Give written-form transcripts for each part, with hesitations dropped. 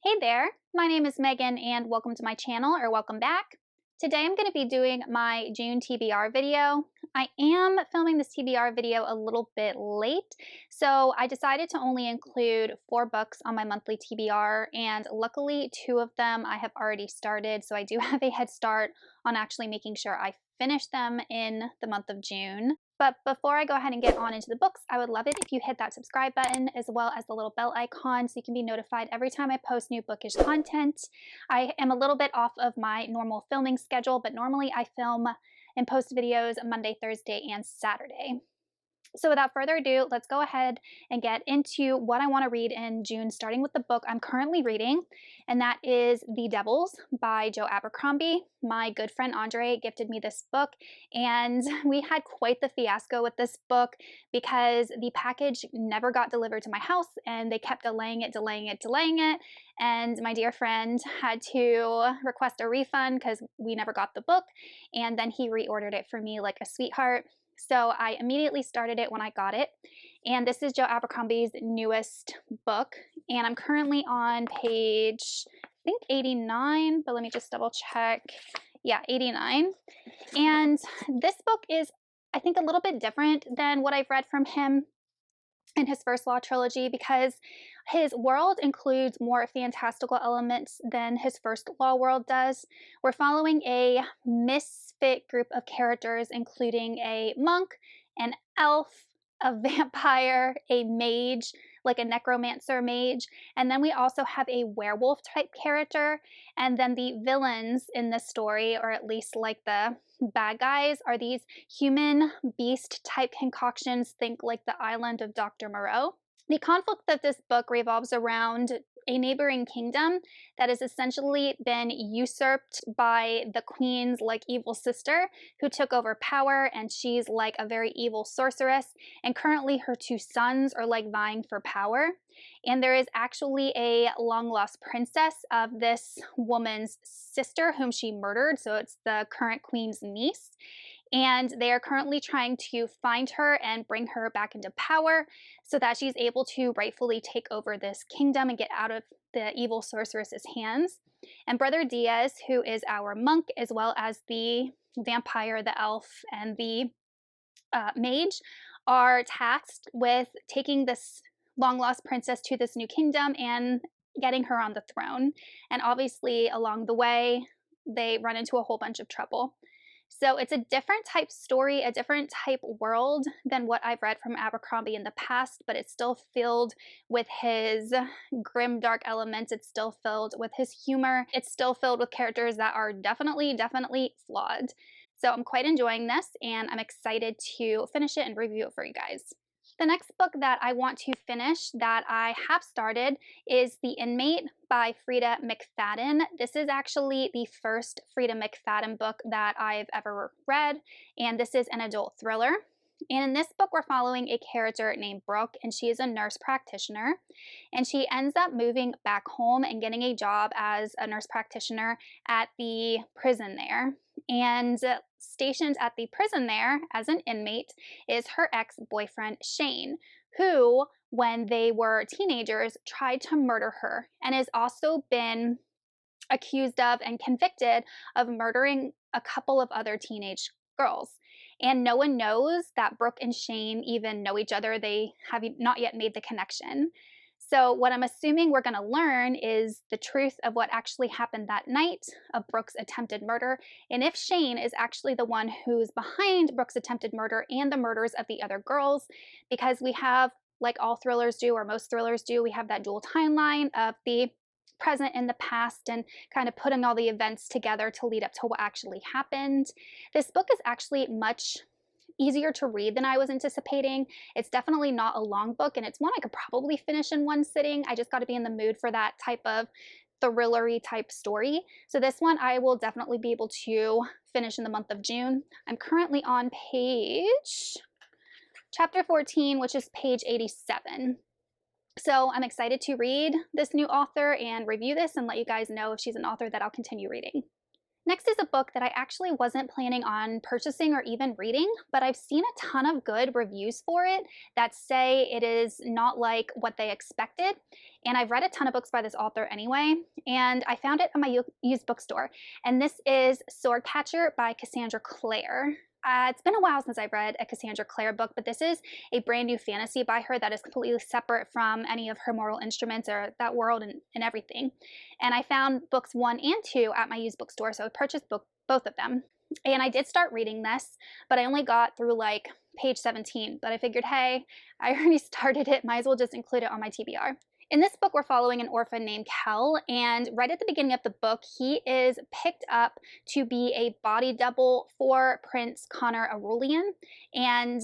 Hey there, my name is Megan and welcome to my channel, or welcome back. Today I'm going to be doing my June TBR video. I am filming this TBR video a little bit late, so I decided to only include 4 books on my monthly TBR, and luckily 2 of them I have already started, so I do have a head start on actually making sure I finish them in the month of June. But before I go ahead and get on into the books, I would love it if you hit that subscribe button as well as the little bell icon so you can be notified every time I post new bookish content. I am a little bit off of my normal filming schedule, but normally I film and post videos Monday, Thursday, and Saturday. So without further ado, let's go ahead and get into what I want to read in June, starting with the book I'm currently reading, and that is The Devils by Joe Abercrombie. My good friend Andre gifted me this book, and we had quite the fiasco with this book because the package never got delivered to my house, and they kept delaying it, and my dear friend had to request a refund because we never got the book, and then he reordered it for me like a sweetheart. So I immediately started it when I got it. And this is Joe Abercrombie's newest book. And I'm currently on page, I think 89, but let me just double check. Yeah, 89. And this book is, I think, a little bit different than what I've read from him in his first Law trilogy because his world includes more fantastical elements than his first Law world does. We're following a misfit group of characters, including a monk, an elf, a vampire, a mage, like a necromancer mage, and then we also have a werewolf type character. And then the villains in this story, or at least like the bad guys, are these human beast type concoctions. Think like the island of Dr. Moreau. The conflict of this book revolves around a neighboring kingdom that has essentially been usurped by the queen's like evil sister who took over power, and she's like a very evil sorceress, and currently her 2 sons are like vying for power. And there is actually a long lost princess of this woman's sister whom she murdered, so it's the current queen's niece. And they are currently trying to find her and bring her back into power so that she's able to rightfully take over this kingdom and get out of the evil sorceress's hands. And Brother Diaz, who is our monk, as well as the vampire, the elf, and the mage, are tasked with taking this long lost princess to this new kingdom and getting her on the throne. And obviously, along the way, they run into a whole bunch of trouble. So it's a different type story, a different type world than what I've read from Abercrombie in the past, but it's still filled with his grim, dark elements. It's still filled with his humor. It's still filled with characters that are definitely flawed. So I'm quite enjoying this, and I'm excited to finish it and review it for you guys. The next book that I want to finish that I have started is The Inmate by Frida McFadden. This is actually the first Frida McFadden book that I've ever read, and this is an adult thriller. And in this book, we're following a character named Brooke, and she is a nurse practitioner. And she ends up moving back home and getting a job as a nurse practitioner at the prison there. And stationed at the prison there as an inmate is her ex-boyfriend, Shane, who, when they were teenagers, tried to murder her and has also been accused of and convicted of murdering a couple of other teenage girls. And no one knows that Brooke and Shane even know each other. They have not yet made the connection. So what I'm assuming we're going to learn is the truth of what actually happened that night of Brooke's attempted murder, and if Shane is actually the one who's behind Brooke's attempted murder and the murders of the other girls, because we have, like all thrillers do, or most thrillers do, we have that dual timeline of the present and the past and kind of putting all the events together to lead up to what actually happened. This book is actually much easier to read than I was anticipating. It's definitely not a long book, and it's one I could probably finish in one sitting. I just got to be in the mood for that type of thrillery type story. So this one I will definitely be able to finish in the month of June. I'm currently on chapter 14, which is page 87. So I'm excited to read this new author and review this and let you guys know if she's an author that I'll continue reading. Next is a book that I actually wasn't planning on purchasing or even reading, but I've seen a ton of good reviews for it that say it is not like what they expected. And I've read a ton of books by this author anyway, and I found it at my used bookstore. And this is Swordcatcher by Cassandra Clare. It's been a while since I've read a Cassandra Clare book, but this is a brand new fantasy by her that is completely separate from any of her Mortal Instruments or that world and everything. And I found books 1 and 2 at my used bookstore, so I purchased both of them. And I did start reading this, but I only got through like page 17. But I figured, hey, I already started it, might as well just include it on my TBR. In this book, we're following an orphan named Kel, and right at the beginning of the book, he is picked up to be a body double for Prince Connor Aurelian, and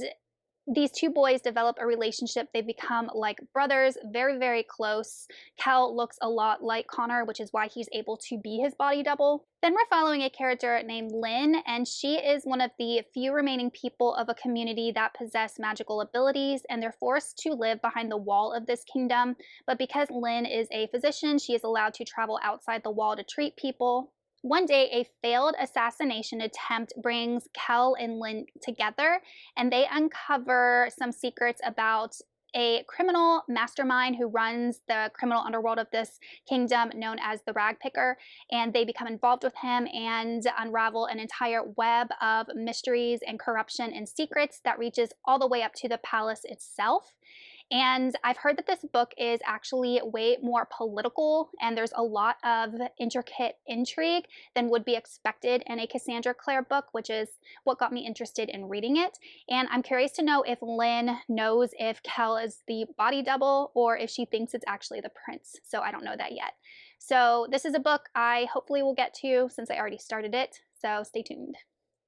these two boys develop a relationship. They become like brothers, very, very close. Kel looks a lot like Connor, which is why he's able to be his body double. Then we're following a character named Lynn, and she is one of the few remaining people of a community that possess magical abilities, and they're forced to live behind the wall of this kingdom. But because Lynn is a physician, she is allowed to travel outside the wall to treat people. One day, a failed assassination attempt brings Kel and Lynn together, and they uncover some secrets about a criminal mastermind who runs the criminal underworld of this kingdom known as the Rag Picker, and they become involved with him and unravel an entire web of mysteries and corruption and secrets that reaches all the way up to the palace itself. And I've heard that this book is actually way more political, and there's a lot of intricate intrigue than would be expected in a Cassandra Clare book, which is what got me interested in reading it. And I'm curious to know if Lynn knows if Kel is the body double or if she thinks it's actually the prince. So I don't know that yet. So this is a book I hopefully will get to since I already started it. So stay tuned.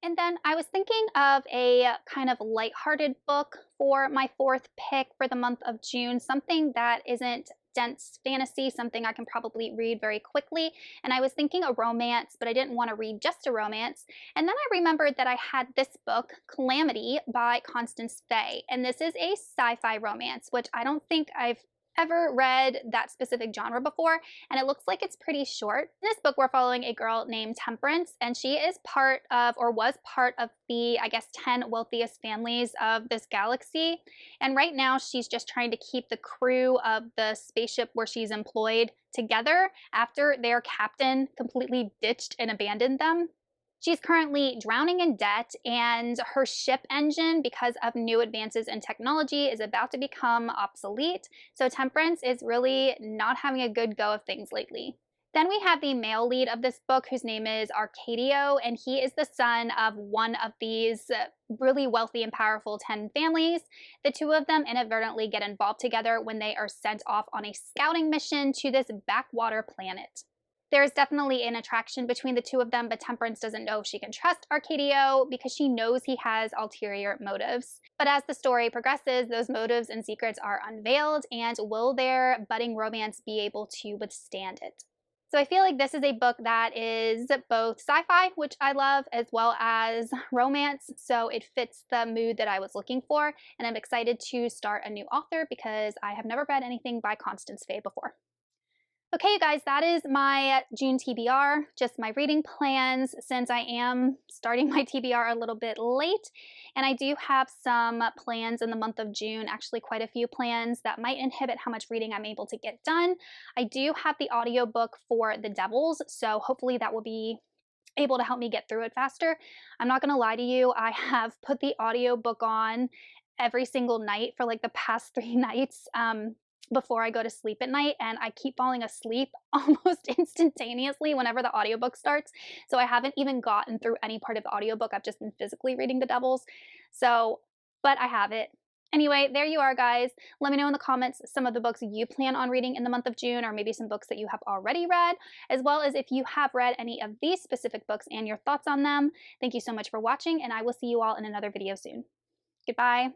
And then I was thinking of a kind of lighthearted book for my fourth pick for the month of June, something that isn't dense fantasy, something I can probably read very quickly. And I was thinking a romance, but I didn't want to read just a romance. And then I remembered that I had this book, Calamity by Constance Fay. And this is a sci-fi romance, which I don't think I've ever read that specific genre before, and it looks like it's pretty short. In this book, we're following a girl named Temperance, and she is part of, or was part of the, I guess, 10 wealthiest families of this galaxy. And right now, she's just trying to keep the crew of the spaceship where she's employed together after their captain completely ditched and abandoned them. She's currently drowning in debt, and her ship engine, because of new advances in technology, is about to become obsolete. So Temperance is really not having a good go of things lately. Then we have the male lead of this book, whose name is Arcadio, and he is the son of one of these really wealthy and powerful 10 families. The two of them inadvertently get involved together when they are sent off on a scouting mission to this backwater planet. There is definitely an attraction between the two of them, but Temperance doesn't know if she can trust Arcadio because she knows he has ulterior motives. But as the story progresses, those motives and secrets are unveiled, and will their budding romance be able to withstand it? So I feel like this is a book that is both sci-fi, which I love, as well as romance, so it fits the mood that I was looking for, and I'm excited to start a new author because I have never read anything by Constance Fay before. Okay, you guys, that is my June TBR, just my reading plans since I am starting my TBR a little bit late. And I do have some plans in the month of June, actually quite a few plans that might inhibit how much reading I'm able to get done. I do have the audiobook for The Devils, so hopefully that will be able to help me get through it faster. I'm not gonna lie to you, I have put the audiobook on every single night for like the past 3 nights. Before I go to sleep at night, and I keep falling asleep almost instantaneously whenever the audiobook starts. So I haven't even gotten through any part of the audiobook. I've just been physically reading The Devils. So, but I have it. Anyway, there you are, guys. Let me know in the comments some of the books you plan on reading in the month of June, or maybe some books that you have already read, as well as if you have read any of these specific books and your thoughts on them. Thank you so much for watching, and I will see you all in another video soon. Goodbye.